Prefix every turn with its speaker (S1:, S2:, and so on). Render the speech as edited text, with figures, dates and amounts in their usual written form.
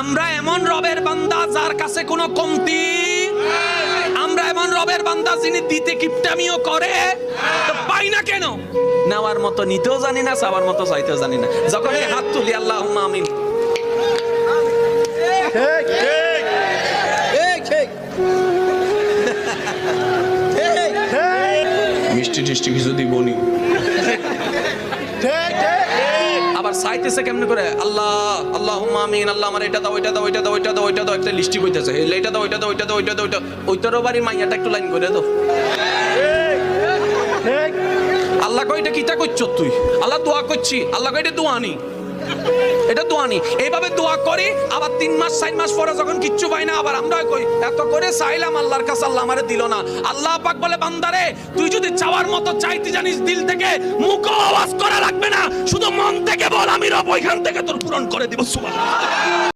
S1: আমরা এমন রবের বান্দা যার কাছে কোনো কমতি, আমরা এমন রবের বান্দা যিনি দিতে কিপটামিও করে, তো পাই না কেন? নেওয়ার মতো নিতেও জানি না, চাওয়ার মতো চাইতেও জানি না। যখন এই হাত তুলি আল্লাহুম্মা আমিন, মিষ্টি টিষ্টি কিছু দিবনি, আবার চাইতেছে কেমনে করে, আল্লাহ আল্লাহুম্মা আমিন, আল্লাহ আমার এটা দাও, ওইটা দাও, ওইটা দাও, ওইটা দাও, ওইটা দাও, একটা লিস্টি কইতেছে, এইটা দাও, ওইটা দাও, ওইটা দাও, ওইটা দাও, ওইটা ওইটারও বাড়ি মাইয়াটা একটু লাইন করে দাও। আল্লাহ কই এটা কিটা করছো তুই? আল্লাহ দোয়া করছি, আল্লাহ কই এটা দোয়া নি, এটা দোয়া নি। এইভাবে দোয়া করি, আবার 3 মাস 4 মাস পরে যখন কিচ্ছু পাই না, আবার আমরা কই এত করে চাইলাম আল্লাহর কাছে, আল্লাহ আমারে দিল না। আল্লাহ পাক বলে, বান্দারে তুই যদি চাওয়ার মতো চাইতে জানিস, দিল থেকে মুখ আওয়াজ করা লাগবে না, শুধু মন থেকে বল আমি রব, ওইখান থেকে তোর পূরণ করে দিব। সুবহানাল্লাহ।